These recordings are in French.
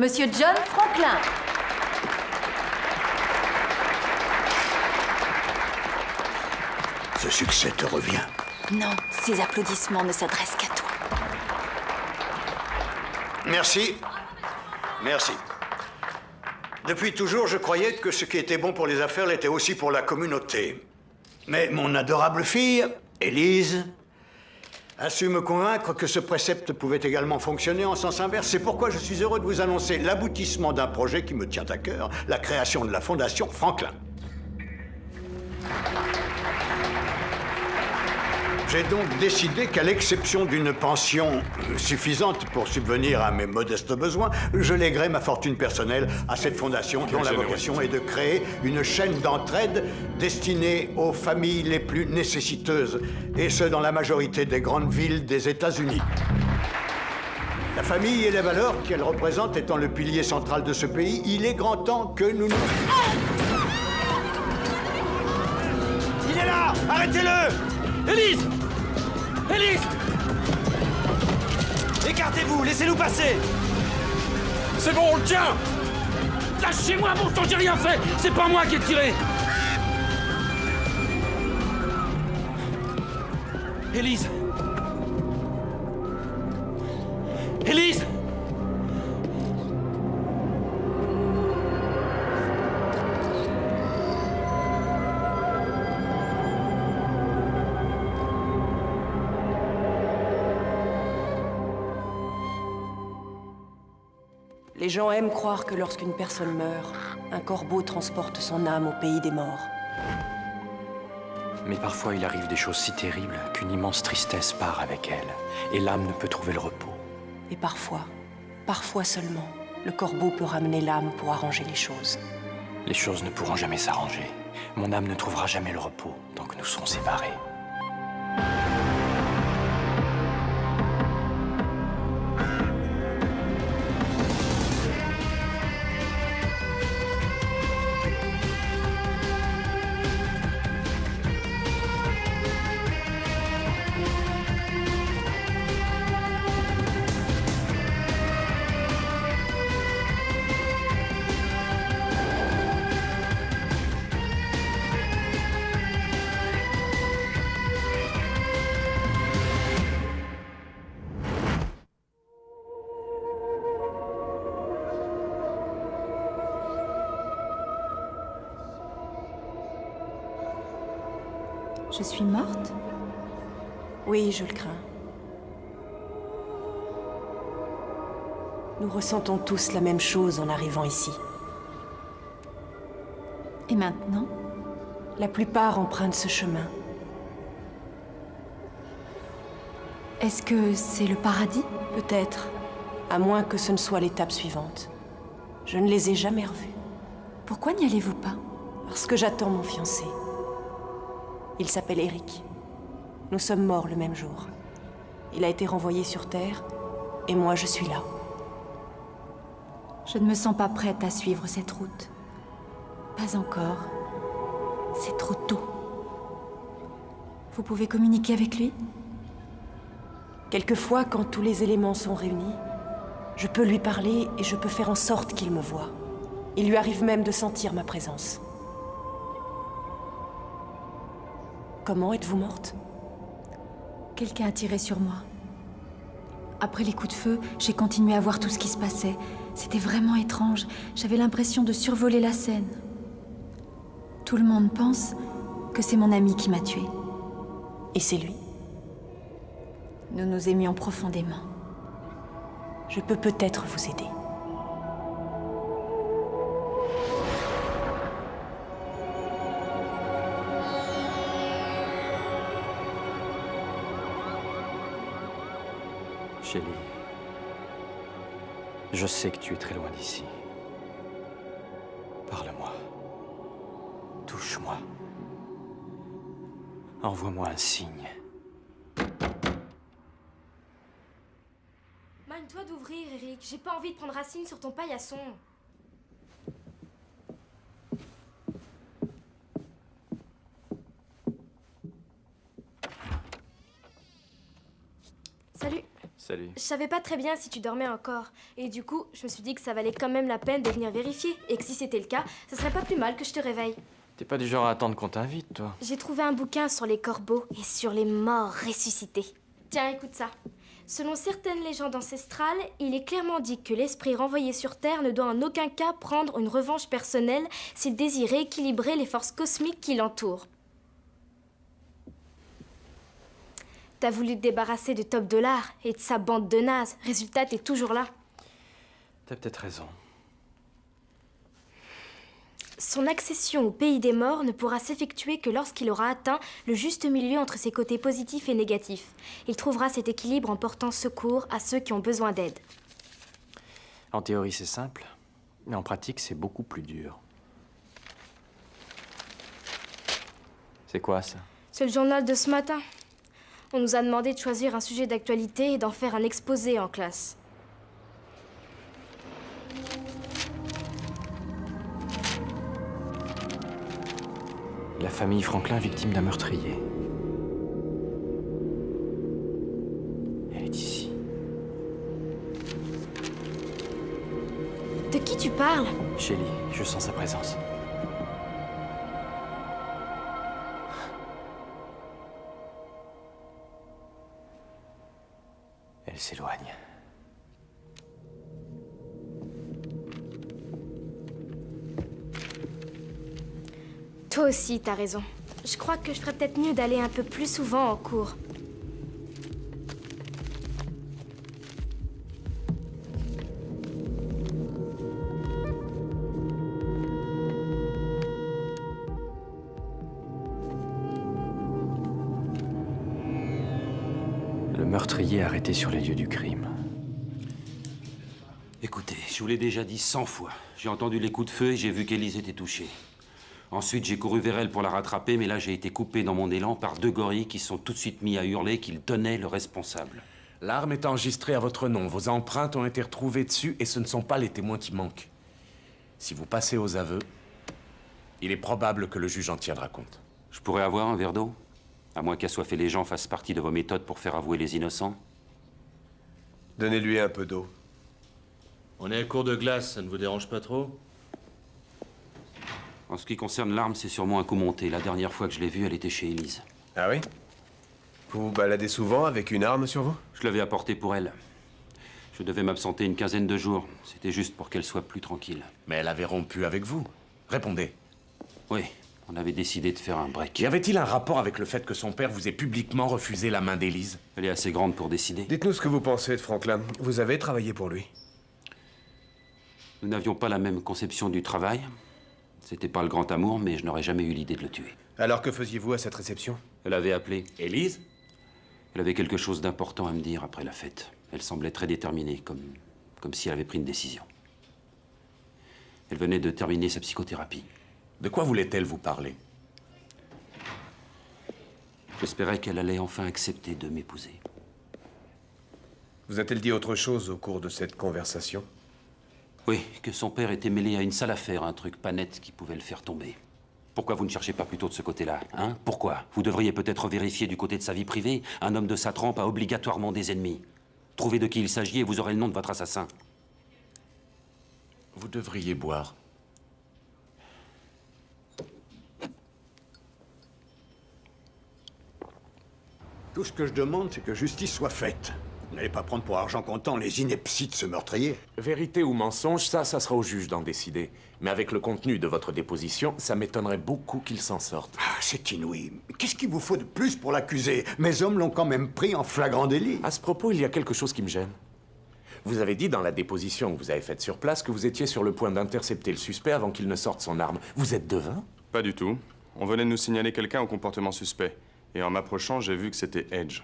Monsieur John Franklin. Ce succès te revient. Non, ces applaudissements ne s'adressent qu'à toi. Merci. Merci. Depuis toujours, je croyais que ce qui était bon pour les affaires l'était aussi pour la communauté. Mais mon adorable fille, Élise, a su me convaincre que ce précepte pouvait également fonctionner en sens inverse. C'est pourquoi je suis heureux de vous annoncer l'aboutissement d'un projet qui me tient à cœur, la création de la Fondation Franklin. J'ai donc décidé qu'à l'exception d'une pension suffisante pour subvenir à mes modestes besoins, je lèguerai ma fortune personnelle à cette fondation dont la vocation est de créer une chaîne d'entraide destinée aux familles les plus nécessiteuses, et ce dans la majorité des grandes villes des États-Unis. La famille et les valeurs qu'elle représente étant le pilier central de ce pays, il est grand temps que nous nous... Il est là! Arrêtez-le! Élise! Élise! Écartez-vous, laissez-nous passer! C'est bon, on le tient! Lâchez-moi, bon sang, j'ai rien fait! C'est pas moi qui ai tiré! Élise! Élise! Les gens aiment croire que lorsqu'une personne meurt, un corbeau transporte son âme au pays des morts. Mais parfois il arrive des choses si terribles qu'une immense tristesse part avec elle, et l'âme ne peut trouver le repos. Et parfois seulement, le corbeau peut ramener l'âme pour arranger les choses. Les choses ne pourront jamais s'arranger. Mon âme ne trouvera jamais le repos tant que nous serons séparés. Je suis morte? Oui, je le crains. Nous ressentons tous la même chose en arrivant ici. Et maintenant? La plupart empruntent ce chemin. Est-ce que c'est le paradis? Peut-être, à moins que ce ne soit l'étape suivante. Je ne les ai jamais revus. Pourquoi n'y allez-vous pas? Parce que j'attends mon fiancé. Il s'appelle Eric. Nous sommes morts le même jour. Il a été renvoyé sur Terre, et moi je suis là. Je ne me sens pas prête à suivre cette route. Pas encore. C'est trop tôt. Vous pouvez communiquer avec lui? Quelquefois, quand tous les éléments sont réunis, je peux lui parler et je peux faire en sorte qu'il me voie. Il lui arrive même de sentir ma présence. Comment êtes-vous morte? Quelqu'un a tiré sur moi. Après les coups de feu, j'ai continué à voir tout ce qui se passait. C'était vraiment étrange. J'avais l'impression de survoler la scène. Tout le monde pense que c'est mon ami qui m'a tuée. Et c'est lui? Nous nous aimions profondément. Je peux peut-être vous aider. Chélie, je sais que tu es très loin d'ici. Parle-moi. Touche-moi. Envoie-moi un signe. Mine-toi d'ouvrir, Eric. J'ai pas envie de prendre racine sur ton paillasson. Salut. Je savais pas très bien si tu dormais encore. Et du coup, je me suis dit que ça valait quand même la peine de venir vérifier. Et que si c'était le cas, ça serait pas plus mal que je te réveille. T'es pas du genre à attendre qu'on t'invite, toi. J'ai trouvé un bouquin sur les corbeaux et sur les morts ressuscités. Tiens, écoute ça. Selon certaines légendes ancestrales, il est clairement dit que l'esprit renvoyé sur Terre ne doit en aucun cas prendre une revanche personnelle s'il désire équilibrer les forces cosmiques qui l'entourent. T'as voulu te débarrasser de Top Dollar et de sa bande de nazes. Résultat, t'es toujours là. T'as peut-être raison. Son accession au pays des morts ne pourra s'effectuer que lorsqu'il aura atteint le juste milieu entre ses côtés positifs et négatifs. Il trouvera cet équilibre en portant secours à ceux qui ont besoin d'aide. En théorie, c'est simple, mais en pratique, c'est beaucoup plus dur. C'est quoi, ça? C'est le journal de ce matin. On nous a demandé de choisir un sujet d'actualité et d'en faire un exposé en classe. La famille Franklin victime d'un meurtrier. Elle est ici. De qui tu parles? Shelly, je sens sa présence. Elle s'éloigne. Toi aussi, t'as raison. Je crois que je ferais peut-être mieux d'aller un peu plus souvent en cours. Le meurtrier arrêté sur les lieux du crime. Écoutez, je vous l'ai déjà dit 100 fois. J'ai entendu les coups de feu et j'ai vu qu'Élise était touchée. Ensuite, j'ai couru vers elle pour la rattraper, mais là, j'ai été coupé dans mon élan par 2 gorilles qui sont tout de suite mis à hurler qu'ils donnaient le responsable. L'arme est enregistrée à votre nom. Vos empreintes ont été retrouvées dessus et ce ne sont pas les témoins qui manquent. Si vous passez aux aveux, il est probable que le juge en tiendra compte. Je pourrais avoir un verre d'eau? À moins qu'assoiffer les gens fasse partie de vos méthodes pour faire avouer les innocents? Donnez-lui un peu d'eau. On est à court de glace, ça ne vous dérange pas trop? En ce qui concerne l'arme, c'est sûrement un coup monté. La dernière fois que je l'ai vue, elle était chez Élise. Ah oui? Vous vous baladez souvent avec une arme sur vous? Je l'avais apportée pour elle. Je devais m'absenter une quinzaine de jours. C'était juste pour qu'elle soit plus tranquille. Mais elle avait rompu avec vous. Répondez. Oui, on avait décidé de faire un break. Y avait-il un rapport avec le fait que son père vous ait publiquement refusé la main d'Élise? Elle est assez grande pour décider. Dites-nous ce que vous pensez de Franklin. Vous avez travaillé pour lui. Nous n'avions pas la même conception du travail. C'était pas le grand amour, mais je n'aurais jamais eu l'idée de le tuer. Alors que faisiez-vous à cette réception? Elle avait appelé. Élise? Elle avait quelque chose d'important à me dire après la fête. Elle semblait très déterminée, comme si elle avait pris une décision. Elle venait de terminer sa psychothérapie. De quoi voulait-elle vous parler? J'espérais qu'elle allait enfin accepter de m'épouser. Vous a-t-elle dit autre chose au cours de cette conversation? Oui, que son père était mêlé à une sale affaire, un truc pas net qui pouvait le faire tomber. Pourquoi vous ne cherchez pas plutôt de ce côté-là, hein? Pourquoi? Vous devriez peut-être vérifier du côté de sa vie privée. Un homme de sa trempe a obligatoirement des ennemis. Trouvez de qui il s'agit et vous aurez le nom de votre assassin. Vous devriez boire. Tout ce que je demande, c'est que justice soit faite. Vous n'allez pas prendre pour argent comptant les inepties de ce meurtrier. Vérité ou mensonge, ça sera au juge d'en décider. Mais avec le contenu de votre déposition, ça m'étonnerait beaucoup qu'il s'en sorte. Ah, c'est inouï. Qu'est-ce qu'il vous faut de plus pour l'accuser? Mes hommes l'ont quand même pris en flagrant délit. À ce propos, il y a quelque chose qui me gêne. Vous avez dit dans la déposition que vous avez faite sur place que vous étiez sur le point d'intercepter le suspect avant qu'il ne sorte son arme. Vous êtes devin? Pas du tout. On venait de nous signaler quelqu'un au comportement suspect. Et en m'approchant, j'ai vu que c'était Edge.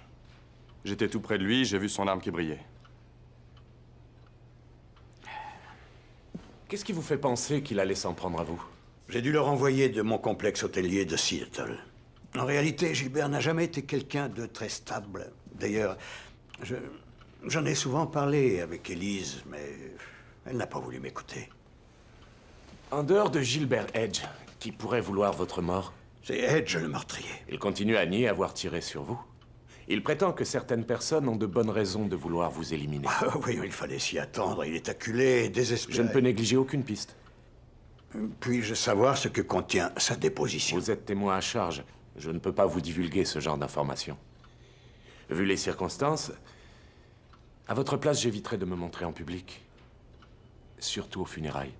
J'étais tout près de lui, j'ai vu son arme qui brillait. Qu'est-ce qui vous fait penser qu'il allait s'en prendre à vous? J'ai dû le renvoyer de mon complexe hôtelier de Seattle. En réalité, Gilbert n'a jamais été quelqu'un de très stable. D'ailleurs, j'en ai souvent parlé avec Élise, mais elle n'a pas voulu m'écouter. En dehors de Gilbert Edge, qui pourrait vouloir votre mort? C'est Edge le meurtrier. Il continue à nier avoir tiré sur vous. Il prétend que certaines personnes ont de bonnes raisons de vouloir vous éliminer. Ah, oui, il fallait s'y attendre. Il est acculé, désespéré. Je ne peux négliger aucune piste. Puis-je savoir ce que contient sa déposition? Vous êtes témoin à charge. Je ne peux pas vous divulguer ce genre d'informations. Vu les circonstances, à votre place, j'éviterais de me montrer en public. Surtout aux funérailles.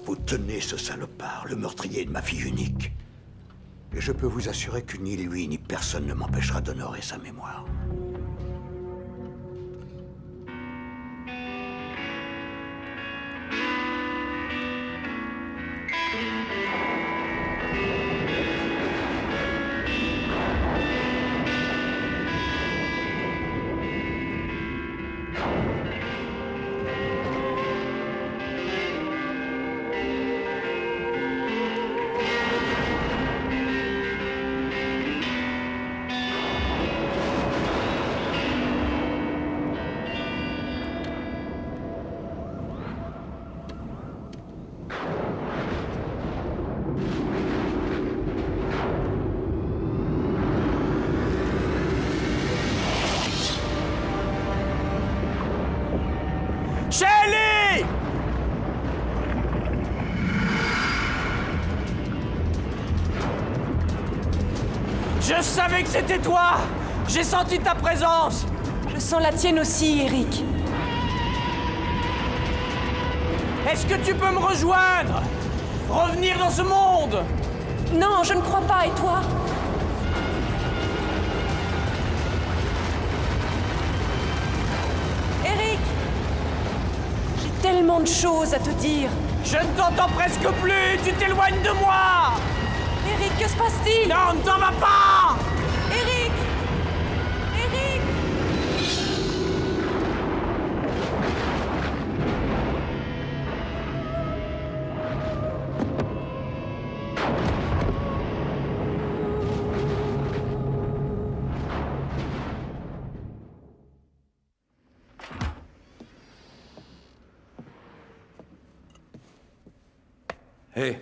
Vous tenez ce salopard, le meurtrier de ma fille unique. Et je peux vous assurer que ni lui ni personne ne m'empêchera d'honorer sa mémoire. Shelly! Je savais que c'était toi! J'ai senti ta présence! Je sens la tienne aussi, Eric. Est-ce que tu peux me rejoindre? Revenir dans ce monde? Non, je ne crois pas, et toi? Eric! J'ai tellement de choses à te dire. Je ne t'entends presque plus! Tu t'éloignes de moi! Eric, que se passe-t-il? Non, ne t'en va pas! Eric! Eric! Hé,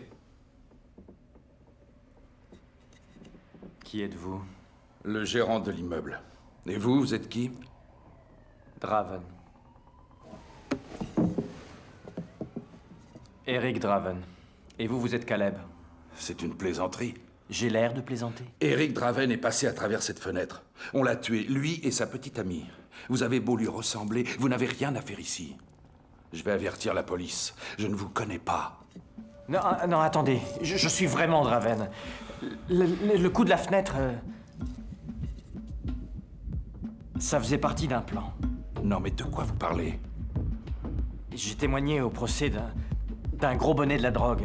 Qui êtes-vous? le gérant de l'immeuble. Et vous, vous êtes qui? Draven. Eric Draven. Et vous, vous êtes Caleb. C'est une plaisanterie. J'ai l'air de plaisanter. Eric Draven est passé à travers cette fenêtre. On l'a tué, lui et sa petite amie. Vous avez beau lui ressembler, vous n'avez rien à faire ici. Je vais avertir la police. Je ne vous connais pas. Non, non, attendez. Je suis vraiment Draven. Le coup de la fenêtre... ça faisait partie d'un plan. Non, mais de quoi vous parlez? J'ai témoigné au procès d'un gros bonnet de la drogue.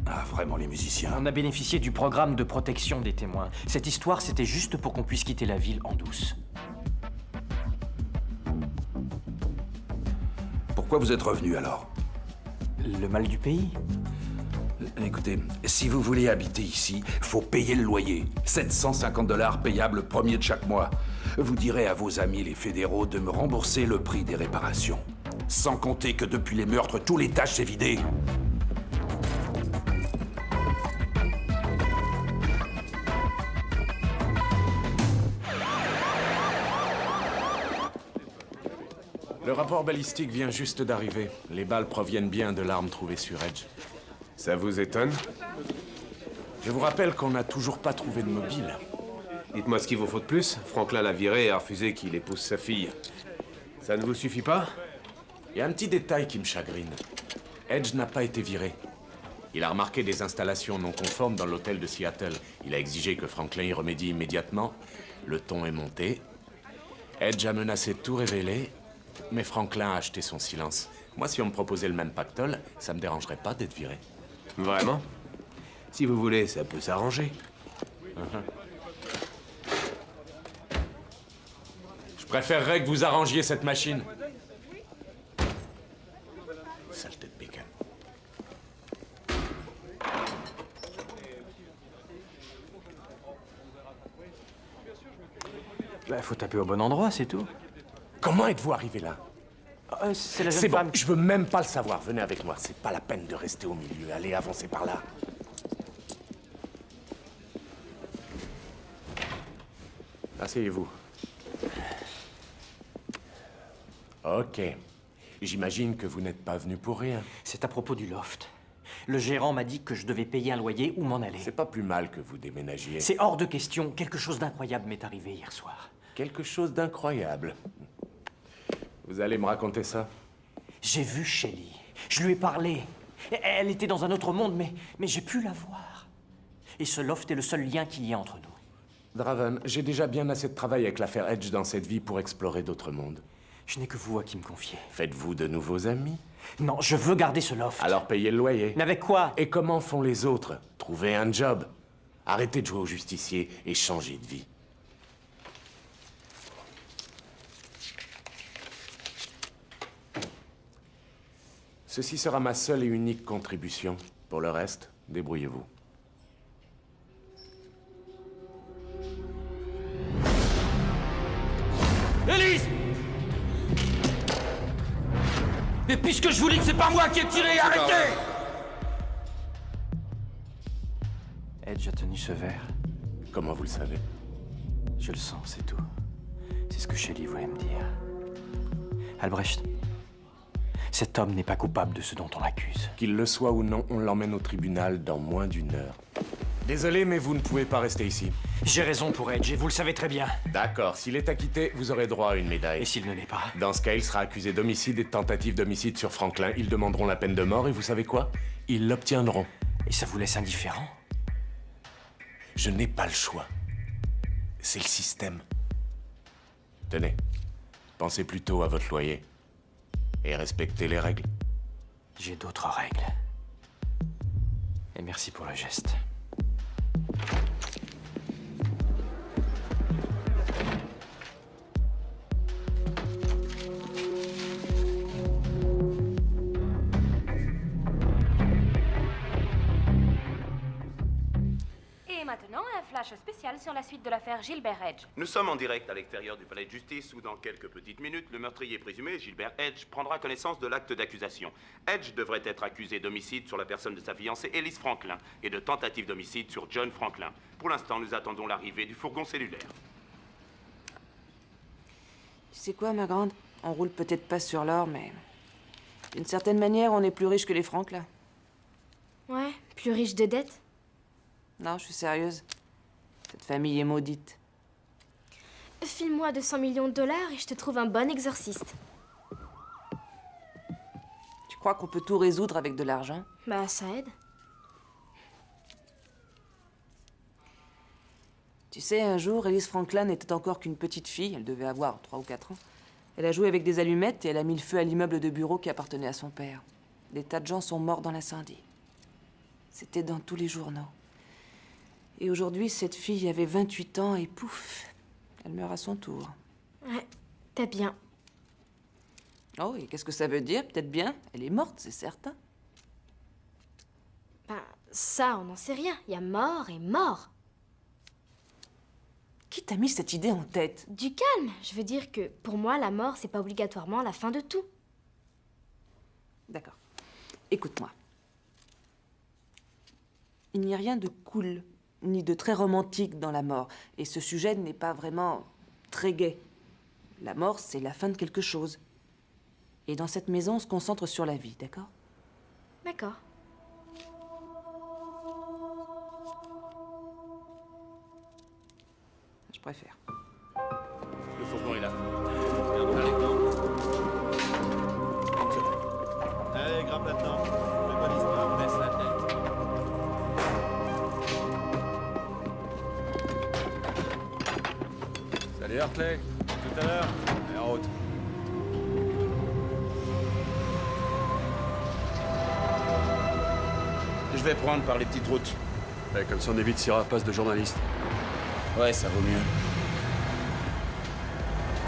Ah, vraiment, les musiciens. On a bénéficié du programme de protection des témoins. Cette histoire, c'était juste pour qu'on puisse quitter la ville en douce. Pourquoi vous êtes revenu alors? Le mal du pays? Écoutez, si vous voulez habiter ici, faut payer le loyer. 750 $ payables le premier de chaque mois. Vous direz à vos amis les fédéraux de me rembourser le prix des réparations. Sans compter que depuis les meurtres, tout l'étage s'est vidé. Le rapport balistique vient juste d'arriver. Les balles proviennent bien de l'arme trouvée sur Edge. Ça vous étonne? Je vous rappelle qu'on n'a toujours pas trouvé de mobile. Dites-moi ce qu'il vous faut de plus. Franklin l'a viré et a refusé qu'il épouse sa fille. Ça ne vous suffit pas? Il y a un petit détail qui me chagrine. Edge n'a pas été viré. Il a remarqué des installations non conformes dans l'hôtel de Seattle. Il a exigé que Franklin y remédie immédiatement. Le ton est monté. Edge a menacé de tout révéler, mais Franklin a acheté son silence. Moi, si on me proposait le même pactole, ça me dérangerait pas d'être viré. Vraiment? Si vous voulez, ça peut s'arranger. Je préférerais que vous arrangiez cette machine. Saleté de bacon. Bah, faut taper au bon endroit, c'est tout. Comment êtes-vous arrivé là? C'est la jeune C'est bon, femme. je veux même pas le savoir. Venez avec moi, c'est pas la peine de rester au milieu. Allez, avancez par là. Asseyez-vous. Ok. J'imagine que vous n'êtes pas venu pour rien. C'est à propos du loft. Le gérant m'a dit que je devais payer un loyer ou m'en aller. C'est pas plus mal que vous déménagiez. C'est hors de question. Quelque chose d'incroyable m'est arrivé hier soir. Quelque chose d'incroyable. Vous allez me raconter ça? J'ai vu Shelly. Je lui ai parlé. Elle était dans un autre monde, mais j'ai pu la voir. Et ce loft est le seul lien qu'il y a entre nous. Draven, j'ai déjà bien assez de travail avec l'affaire Edge dans cette vie pour explorer d'autres mondes. Je n'ai que vous à qui me confier. Faites-vous de nouveaux amis? Non, je veux garder ce loft. Alors payez le loyer. Mais avec quoi? Et comment font les autres? Trouvez un job. Arrêtez de jouer au justicier et changez de vie. Ceci sera ma seule et unique contribution. Pour le reste, débrouillez-vous. Élise! Mais puisque je vous dis que c'est pas moi qui ai tiré, arrêtez! Edge a tenu ce verre. Comment vous le savez? Je le sens, c'est tout. C'est ce que Shelly voulait me dire. Albrecht, cet homme n'est pas coupable de ce dont on l'accuse. Qu'il le soit ou non, on l'emmène au tribunal dans moins d'1 heure. Désolé, mais vous ne pouvez pas rester ici. J'ai raison pour Edge, et vous le savez très bien. D'accord, s'il est acquitté, vous aurez droit à une médaille. Et s'il ne l'est pas? Dans ce cas, il sera accusé d'homicide et de tentative d'homicide sur Franklin. Ils demanderont la peine de mort, et vous savez quoi? Ils l'obtiendront. Et ça vous laisse indifférent? Je n'ai pas le choix. C'est le système. Tenez, pensez plutôt à votre loyer. Et respectez les règles. J'ai d'autres règles. Et merci pour le geste. Et maintenant, un flash spécial sur la suite de l'affaire Gilbert Edge. Nous sommes en direct à l'extérieur du palais de justice où dans quelques petites minutes, le meurtrier présumé, Gilbert Edge, prendra connaissance de l'acte d'accusation. Edge devrait être accusé d'homicide sur la personne de sa fiancée, Elise Franklin, et de tentative d'homicide sur John Franklin. Pour l'instant, nous attendons l'arrivée du fourgon cellulaire. Tu sais quoi, ma grande? On roule peut-être pas sur l'or, mais... d'une certaine manière, on est plus riche que les Franklin. Ouais, plus riche de dettes. Non, je suis sérieuse. Cette famille est maudite. File-moi 200 millions de dollars et je te trouve un bon exorciste. Tu crois qu'on peut tout résoudre avec de l'argent? Bah, ça aide. Tu sais, un jour, Elise Franklin n'était encore qu'une petite fille. Elle devait avoir 3 ou 4 ans. Elle a joué avec des allumettes et elle a mis le feu à l'immeuble de bureau qui appartenait à son père. Des tas de gens sont morts dans l'incendie. C'était dans tous les journaux. Et aujourd'hui, cette fille avait 28 ans et pouf, elle meurt à son tour. Ouais, t'as bien. Oh, et qu'est-ce que ça veut dire? Peut-être bien. Elle est morte, c'est certain. Ben, ça, on n'en sait rien. Il y a mort et mort. Qui t'a mis cette idée en tête? Du calme. Je veux dire que, pour moi, la mort, c'est pas obligatoirement la fin de tout. D'accord. Écoute-moi. Il n'y a rien de cool, ni de très romantique dans la mort. Et ce sujet n'est pas vraiment très gai. La mort, c'est la fin de quelque chose. Et dans cette maison, on se concentre sur la vie, d'accord? D'accord. Je préfère. Le fourgon est là. Allez, grimpe maintenant. Fais pas l'histoire, baisse la tête. Salut Hartley. Tout à l'heure. Allez, en route. Je vais prendre par les petites routes. Ouais, comme ça on évite ces rapaces de journalistes. Ouais, ça vaut mieux.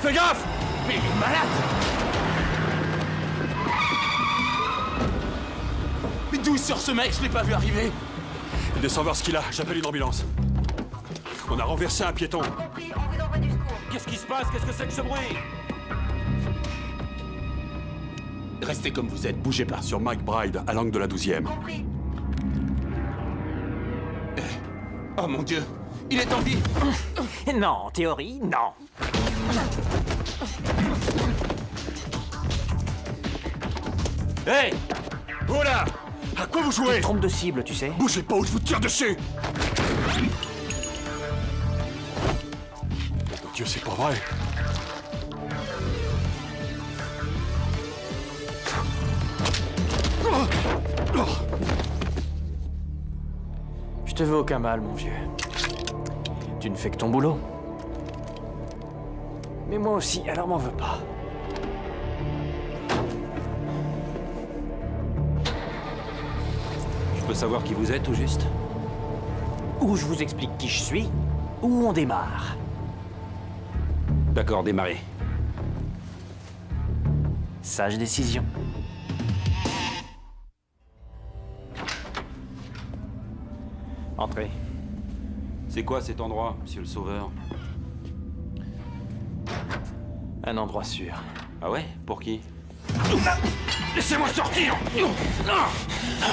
Fais gaffe! Mais il est malade! Mais d'où il sort ce mec? Je l'ai pas vu arriver. Il descend voir ce qu'il a, j'appelle une ambulance. On a renversé un piéton. Qu'est-ce qui se passe? Qu'est-ce que c'est que ce bruit? Restez comme vous êtes, bougez pas. Sur Mike Bride, à l'angle de la 12e. Oh mon Dieu! Il est en vie. Non, en théorie, non. Hey! Oh là! À quoi vous Tu jouez? te trompes de cible, tu sais. Bougez pas ou je vous tire dessus! Mon Dieu, c'est pas vrai! Je te veux aucun mal, mon vieux. Tu ne fais que ton boulot. Mais moi aussi, alors m'en veux pas. Je peux savoir qui vous êtes, au juste? Ou je vous explique qui je suis, ou on démarre. D'accord, démarrez. Sage décision. Entrez. C'est quoi cet endroit, monsieur le Sauveur? Un endroit sûr. Ah ouais? Pour qui? Laissez-moi sortir!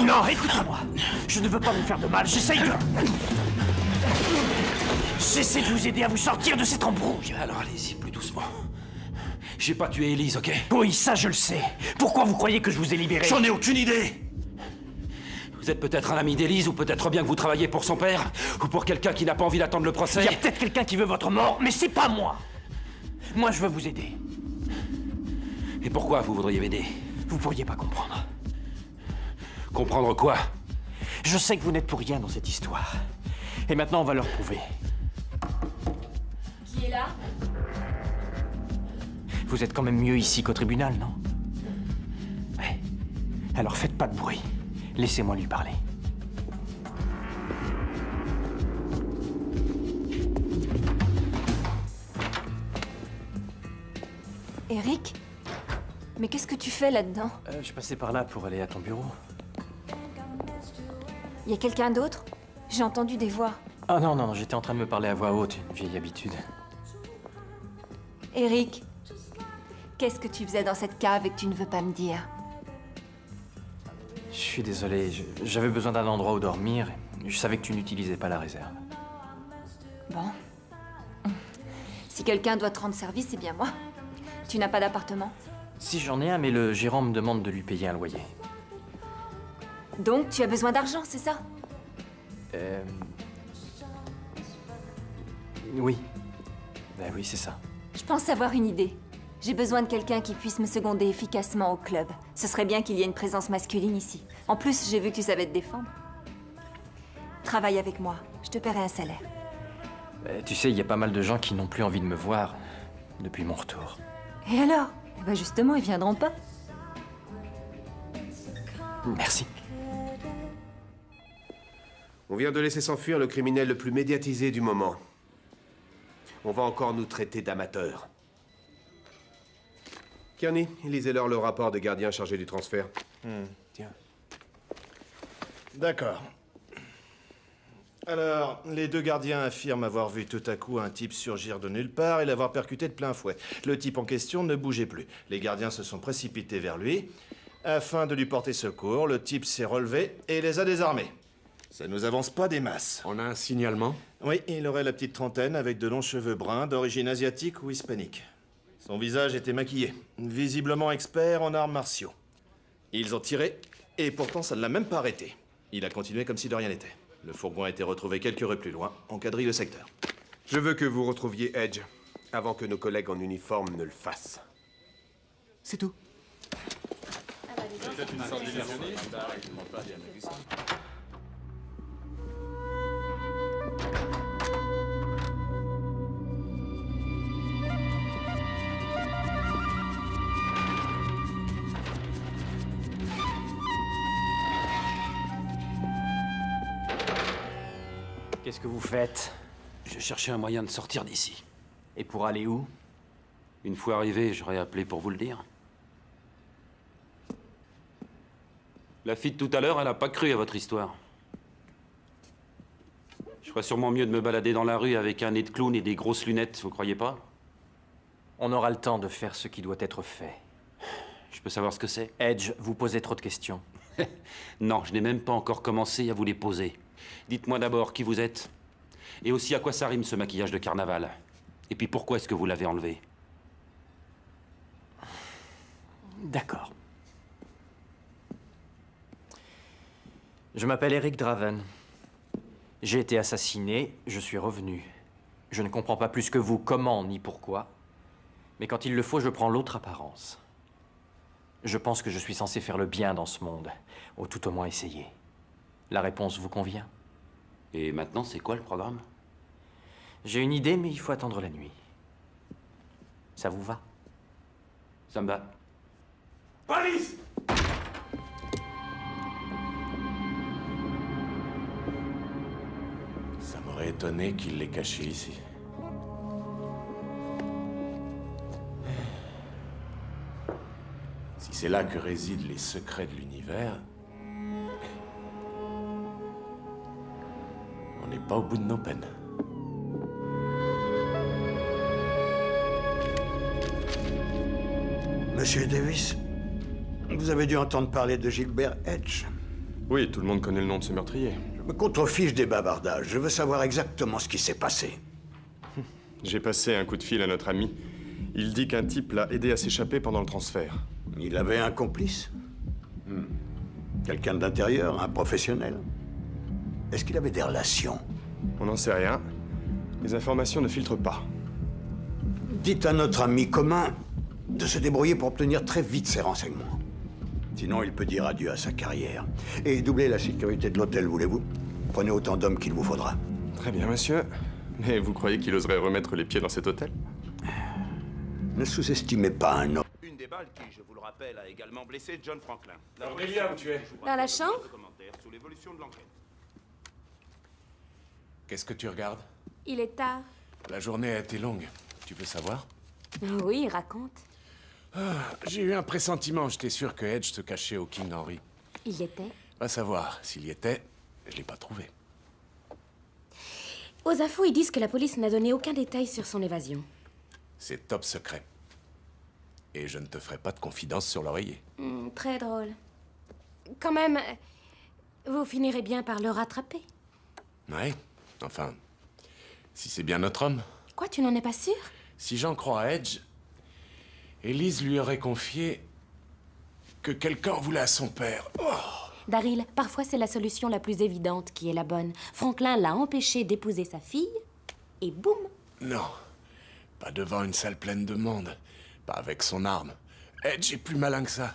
Non, écoutez-moi. Je ne veux pas vous faire de mal, j'essaie de vous aider à vous sortir de cette embrouille. Alors allez-y, plus doucement. J'ai pas tué Élise, ok? Oui, ça je le sais. Pourquoi vous croyez que je vous ai libéré? J'en ai aucune idée! Vous êtes peut-être un ami d'Élise, ou peut-être bien que vous travaillez pour son père, ou pour quelqu'un qui n'a pas envie d'attendre le procès. Il y a peut-être quelqu'un qui veut votre mort, mais c'est pas moi. Moi, je veux vous aider. Et pourquoi vous voudriez m'aider? Vous pourriez pas comprendre. Comprendre quoi? Je sais que vous n'êtes pour rien dans cette histoire. Et maintenant, on va leur prouver. Qui est là? Vous êtes quand même mieux ici qu'au tribunal, non? Ouais. Alors faites pas de bruit. Laissez-moi lui parler. Eric? Mais qu'est-ce que tu fais là-dedans? Je passais par là pour aller à ton bureau. Y a quelqu'un d'autre? J'ai entendu des voix. Ah non, non, j'étais en train de me parler à voix haute, une vieille habitude. Eric, qu'est-ce que tu faisais dans cette cave et que tu ne veux pas me dire? Je suis désolé, j'avais besoin d'un endroit où dormir. Je savais que tu n'utilisais pas la réserve. Bon. Si quelqu'un doit te rendre service, c'est bien moi. Tu n'as pas d'appartement? Si j'en ai un, mais le gérant me demande de lui payer un loyer. Donc, tu as besoin d'argent, c'est ça? Oui. Ben oui, c'est ça. Je pense avoir une idée. J'ai besoin de quelqu'un qui puisse me seconder efficacement au club. Ce serait bien qu'il y ait une présence masculine ici. En plus, j'ai vu que tu savais te défendre. Travaille avec moi. Je te paierai un salaire. Tu sais, il y a pas mal de gens qui n'ont plus envie de me voir depuis mon retour. Et alors? Eh ben justement, ils viendront pas. Merci. On vient de laisser s'enfuir le criminel le plus médiatisé du moment. On va encore nous traiter d'amateurs. Kearney, lisez-leur le rapport des gardiens chargés du transfert. Tiens. D'accord. Alors, les deux gardiens affirment avoir vu tout à coup un type surgir de nulle part et l'avoir percuté de plein fouet. Le type en question ne bougeait plus. Les gardiens se sont précipités vers lui. Afin de lui porter secours, le type s'est relevé et les a désarmés. Ça nous avance pas des masses. On a un signalement? Oui, il aurait la petite trentaine avec de longs cheveux bruns d'origine asiatique ou hispanique. Son visage était maquillé, visiblement expert en arts martiaux. Ils ont tiré, et pourtant ça ne l'a même pas arrêté. Il a continué comme si de rien n'était. Le fourgon a été retrouvé quelques rues plus loin, on quadrille le secteur. Je veux que vous retrouviez Edge avant que nos collègues en uniforme ne le fassent. C'est tout. Qu'est-ce que vous faites? Je cherchais un moyen de sortir d'ici. Et pour aller où? Une fois arrivé, j'aurais appelé pour vous le dire. La fille de tout à l'heure, elle a pas cru à votre histoire. Je ferais sûrement mieux de me balader dans la rue avec un nez de clown et des grosses lunettes, vous croyez pas? On aura le temps de faire ce qui doit être fait. Je peux savoir ce que c'est? Edge, vous posez trop de questions. Non, je n'ai même pas encore commencé à vous les poser. Dites-moi d'abord qui vous êtes. Et aussi, à quoi ça rime ce maquillage de carnaval? Et puis pourquoi est-ce que vous l'avez enlevé? D'accord. Je m'appelle Eric Draven. J'ai été assassiné, je suis revenu. Je ne comprends pas plus que vous comment ni pourquoi, mais quand il le faut, je prends l'autre apparence. Je pense que je suis censé faire le bien dans ce monde, ou tout au moins essayer. La réponse vous convient? Et maintenant, c'est quoi le programme? J'ai une idée, mais il faut attendre la nuit. Ça vous va? Ça me va. Police! Ça m'aurait étonné qu'il l'ait caché ici. Si c'est là que résident les secrets de l'univers, on n'est pas au bout de nos peines. Monsieur Davis, vous avez dû entendre parler de Gilbert Edge. Oui, tout le monde connaît le nom de ce meurtrier. Je me contrefiche des bavardages. Je veux savoir exactement ce qui s'est passé. J'ai passé un coup de fil à notre ami. Il dit qu'un type l'a aidé à s'échapper pendant le transfert. Il avait un complice? Quelqu'un d'intérieur, un professionnel? Est-ce qu'il avait des relations? On n'en sait rien. Les informations ne filtrent pas. Dites à notre ami commun de se débrouiller pour obtenir très vite ces renseignements. Sinon, il peut dire adieu à sa carrière. Et doubler la sécurité de l'hôtel, voulez-vous? Prenez autant d'hommes qu'il vous faudra. Très bien, monsieur. Mais vous croyez qu'il oserait remettre les pieds dans cet hôtel? Ne sous-estimez pas un homme. Une des balles qui, je vous le rappelle, a également blessé John Franklin. Cornelia, où tu es? Dans la chambre? Sous l'évolution de l'enquête. Qu'est-ce que tu regardes? Il est tard. La journée a été longue. Tu veux savoir? Oui, raconte. J'ai eu un pressentiment. J'étais sûr que Edge se cachait au King Henry. Il y était? Va savoir. S'il y était, je l'ai pas trouvé. Aux infos, ils disent que la police n'a donné aucun détail sur son évasion. C'est top secret. Et je ne te ferai pas de confidence sur l'oreiller. Très drôle. Quand même, vous finirez bien par le rattraper. Ouais. Enfin, si c'est bien notre homme. Quoi, tu n'en es pas sûr? Si j'en crois à Edge, Elise lui aurait confié que quelqu'un en voulait à son père. Oh! Daryl, parfois c'est la solution la plus évidente qui est la bonne. Franklin l'a empêché d'épouser sa fille, et boum! Non. Pas devant une salle pleine de monde. Pas avec son arme. Edge est plus malin que ça.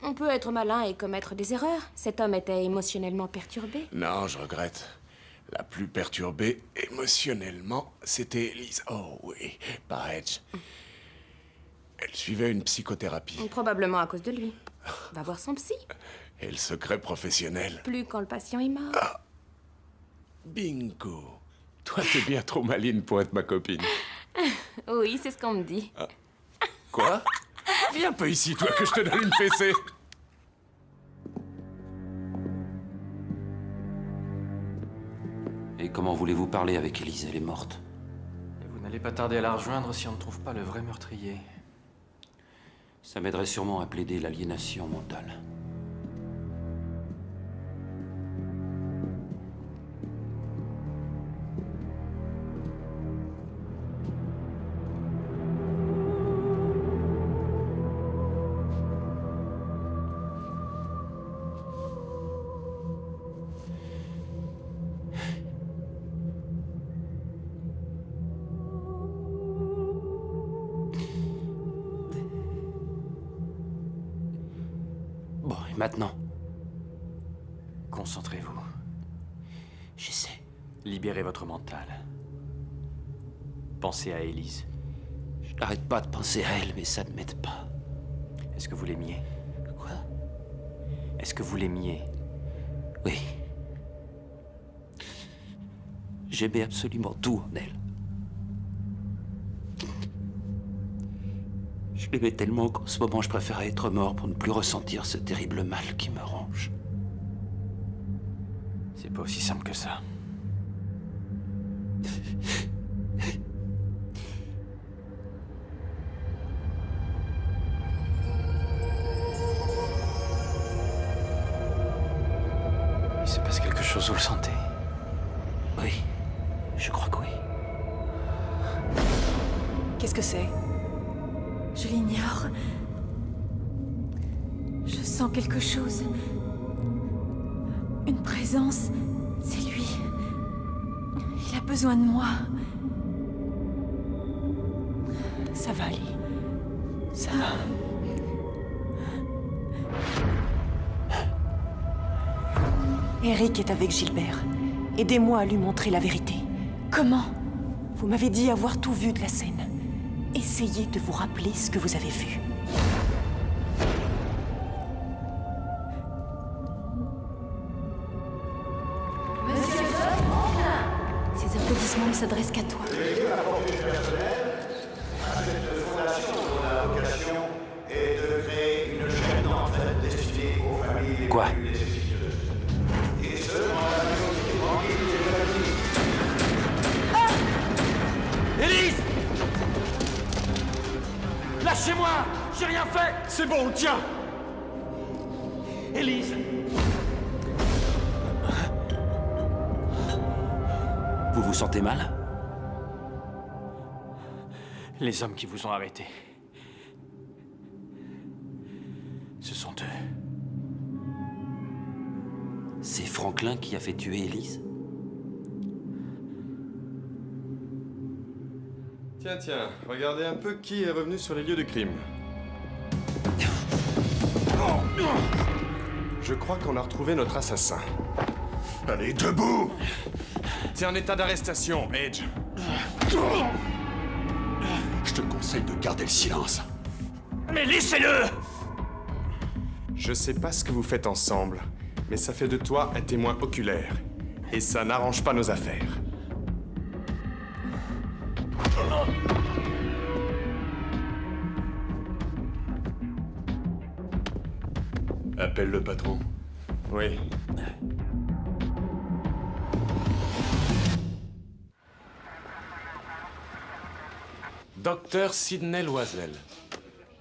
On peut être malin et commettre des erreurs. Cet homme était émotionnellement perturbé. Non, je regrette. La plus perturbée émotionnellement, c'était Elise. Oh oui, pas Edge. Elle suivait une psychothérapie. Probablement à cause de lui. Va voir son psy. Et le secret professionnel. Plus quand le patient est mort. Ah. Bingo. Toi, t'es bien trop maline pour être ma copine. Oui, c'est ce qu'on me dit. Ah. Quoi? Viens un peu ici, toi, que je te donne une fessée. Et comment voulez-vous parler avec Elise? Elle est morte. Et vous n'allez pas tarder à la rejoindre si on ne trouve pas le vrai meurtrier. Ça m'aiderait sûrement à plaider l'aliénation mentale. Bon, et maintenant? Concentrez-vous. J'essaie. Libérez votre mental. Pensez à Elise. Je n'arrête pas de penser à elle, mais ça ne m'aide pas. Est-ce que vous l'aimiez? Quoi? Est-ce que vous l'aimiez? Oui. J'aimais absolument tout en elle. Je l'aimais tellement qu'en ce moment, je préférais être mort pour ne plus ressentir ce terrible mal qui me ronge. C'est pas aussi simple que ça. Il se passe quelque chose, vous le sentez? Oui. Qu'est-ce que c'est? Je l'ignore. Je sens quelque chose. Une présence. C'est lui. Il a besoin de moi. Ça va, Lee. Ça va. Eric est avec Gilbert. Aidez-moi à lui montrer la vérité. Comment? Vous m'avez dit avoir tout vu de la scène. Essayez de vous rappeler ce que vous avez vu. Monsieur Franklin! Ces applaudissements ne s'adressent qu'à toi. La fortune personnelle à cette fondation dont la vocation est de créer une chaîne d'entraide destinée aux familles les plus nécessiteuses. Et ce, dans la majorité tranquille des familles. Élise! Lâchez-moi! J'ai rien fait! C'est bon, tiens! Élise! Vous vous sentez mal? Les hommes qui vous ont arrêté. Ce sont eux. C'est Franklin qui a fait tuer Élise? Tiens, regardez un peu qui est revenu sur les lieux du crime. Je crois qu'on a retrouvé notre assassin. Allez, debout! T'es en état d'arrestation, Edge. Je te conseille de garder le silence. Mais laissez-le! Je sais pas ce que vous faites ensemble, mais ça fait de toi un témoin oculaire. Et ça n'arrange pas nos affaires. Appelle le patron. Oui. Docteur Sidney Loisel.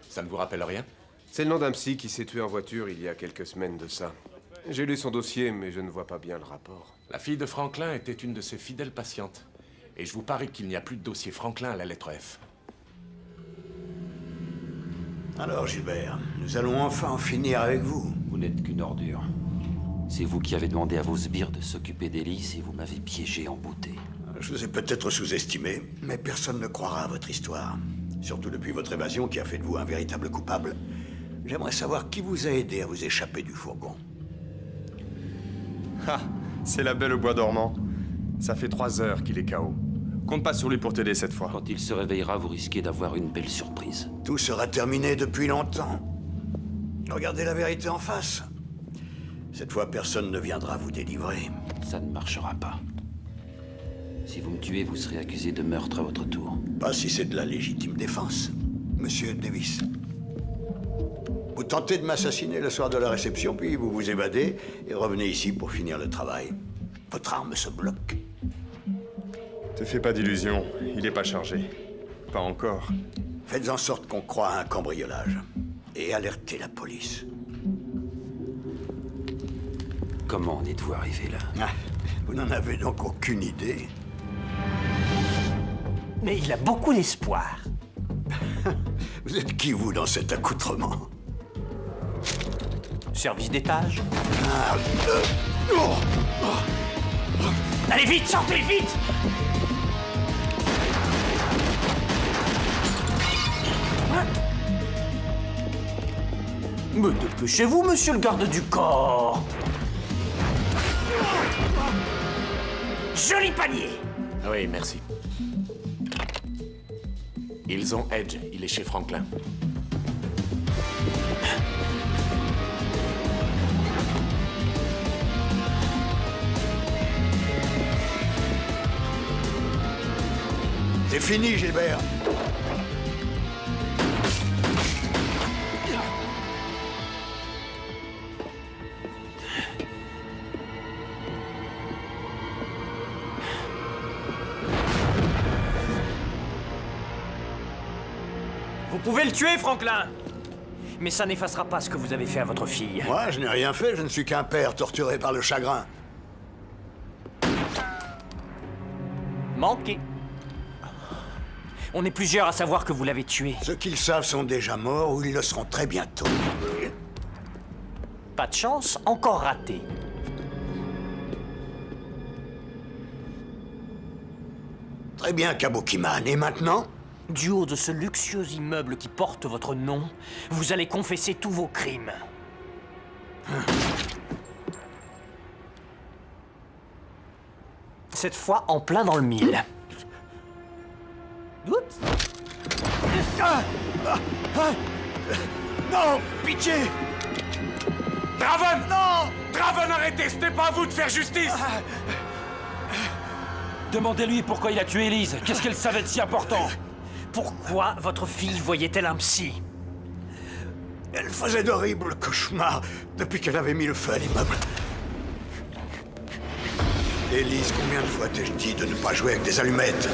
Ça ne vous rappelle rien? C'est le nom d'un psy qui s'est tué en voiture il y a quelques semaines de ça. J'ai lu son dossier, mais je ne vois pas bien le rapport. La fille de Franklin était une de ses fidèles patientes. Et je vous parie qu'il n'y a plus de dossier Franklin à la lettre F. Alors, Gilbert, nous allons enfin en finir avec vous. Vous n'êtes qu'une ordure. C'est vous qui avez demandé à vos sbires de s'occuper d'Élise et vous m'avez piégé en beauté. Je vous ai peut-être sous-estimé, mais personne ne croira à votre histoire. Surtout depuis votre évasion qui a fait de vous un véritable coupable. J'aimerais savoir qui vous a aidé à vous échapper du fourgon. Ah, c'est la belle au bois dormant. Ça fait 3 heures qu'il est KO. Compte pas sur lui pour t'aider cette fois. Quand il se réveillera, vous risquez d'avoir une belle surprise. Tout sera terminé depuis longtemps. Regardez la vérité en face. Cette fois, personne ne viendra vous délivrer. Ça ne marchera pas. Si vous me tuez, vous serez accusé de meurtre à votre tour. Pas si c'est de la légitime défense, Monsieur Davis. Vous tentez de m'assassiner le soir de la réception, puis vous vous évadez et revenez ici pour finir le travail. Votre arme se bloque. Te fais pas d'illusions, il est pas chargé. Pas encore. Faites en sorte qu'on croie à un cambriolage. Et alertez la police. Comment en êtes-vous arrivé là? Ah, vous n'en avez donc aucune idée. Mais il a beaucoup d'espoir. Vous êtes qui, vous, dans cet accoutrement? Service d'étage. Ah, Allez vite, sortez vite! Mais dépêchez-vous, monsieur le garde du corps! Joli panier! Oui, merci. Ils ont Edge, il est chez Franklin. c'est fini, Gilbert. Vous pouvez le tuer, Franklin! Mais ça n'effacera pas ce que vous avez fait à votre fille. Moi, je n'ai rien fait, je ne suis qu'un père torturé par le chagrin. Manqué. On est plusieurs à savoir que vous l'avez tué. Ceux qui le savent sont déjà morts ou ils le seront très bientôt. Pas de chance, encore raté. Très bien, Kabukiman. Et maintenant? Du haut de ce luxueux immeuble qui porte votre nom, vous allez confesser tous vos crimes. Cette fois, en plein dans le mille. Oups. Non, pitié! Draven! Non! Draven, arrêtez! C'était pas à vous de faire justice! Demandez-lui pourquoi il a tué Elise. Qu'est-ce qu'elle savait de si important? Pourquoi votre fille voyait-elle un psy? Elle faisait d'horribles cauchemars depuis qu'elle avait mis le feu à l'immeuble. Élise, combien de fois t'ai-je dit de ne pas jouer avec des allumettes?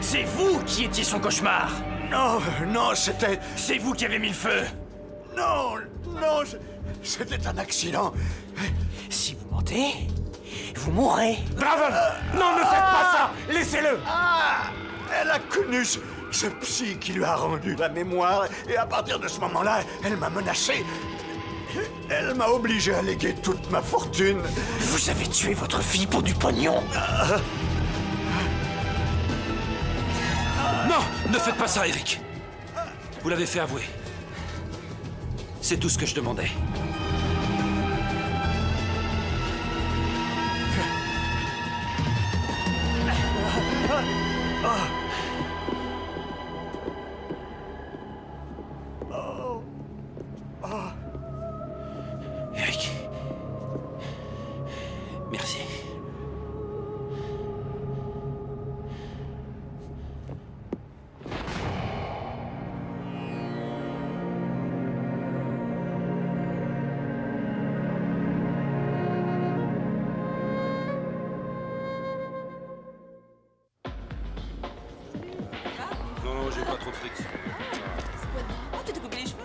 C'est vous qui étiez son cauchemar! Non, non, c'était... C'est vous qui avez mis le feu! Non, non, c'était un accident. Si vous mentez, vous mourrez! Draven! Non, ne faites pas ça! Laissez-le! Elle a connu ce psy qui lui a rendu la mémoire, et à partir de ce moment-là, elle m'a menacé. Elle m'a obligé à léguer toute ma fortune. Vous avez tué votre fille pour du pognon! Non! Ne faites pas ça, Eric! Vous l'avez fait avouer. C'est tout ce que je demandais. Eric. Merci. Non, j'ai pas trop de fric. Oh, tu t'es coupé les cheveux?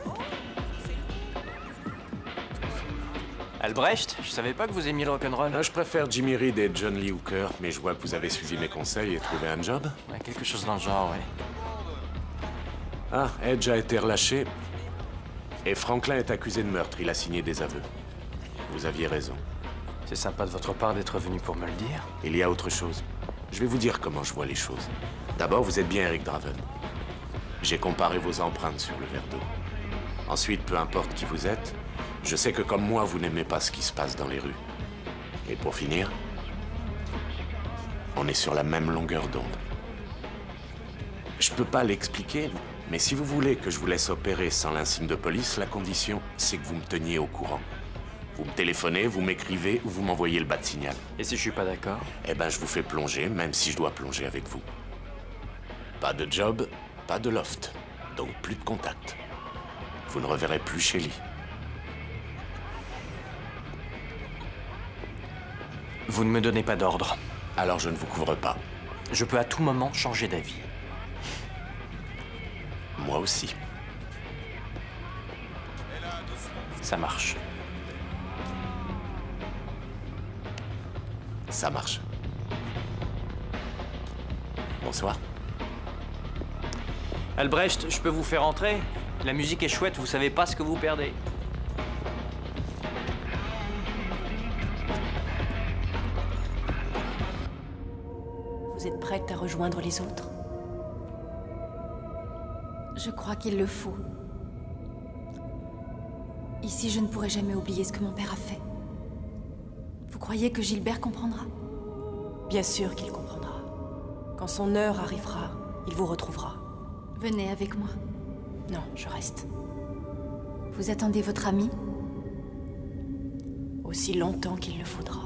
Albrecht, je savais pas que vous aimiez le rock'n'roll. Je préfère Jimmy Reed et John Lee Hooker, mais je vois que vous avez suivi mes conseils et trouvé un job. Ouais, quelque chose dans le genre, ouais. Ah, Edge a été relâché. Et Franklin est accusé de meurtre. Il a signé des aveux. Vous aviez raison. C'est sympa de votre part d'être venu pour me le dire. Il y a autre chose. Je vais vous dire comment je vois les choses. D'abord, vous êtes bien Eric Draven. J'ai comparé vos empreintes sur le verre d'eau. Ensuite, peu importe qui vous êtes, je sais que comme moi, vous n'aimez pas ce qui se passe dans les rues. Et pour finir, on est sur la même longueur d'onde. Je peux pas l'expliquer, mais si vous voulez que je vous laisse opérer sans l'insigne de police, la condition, c'est que vous me teniez au courant. Vous me téléphonez, vous m'écrivez ou vous m'envoyez le bas de signal. Et si je suis pas d'accord? Eh ben, je vous fais plonger, même si je dois plonger avec vous. Pas de job, pas de loft. Donc plus de contact. Vous ne reverrez plus Shelly. Vous ne me donnez pas d'ordre. Alors je ne vous couvre pas. Je peux à tout moment changer d'avis. Moi aussi. Ça marche. Ça marche. Bonsoir. Albrecht, je peux vous faire entrer? La musique est chouette, vous savez pas ce que vous perdez. Vous êtes prête à rejoindre les autres? Je crois qu'il le faut. Ici, je ne pourrai jamais oublier ce que mon père a fait. Vous croyez que Gilbert comprendra? Bien sûr qu'il comprendra. Quand son heure arrivera, il vous retrouvera. Venez avec moi. Non, je reste. Vous attendez votre ami? Aussi longtemps qu'il le faudra.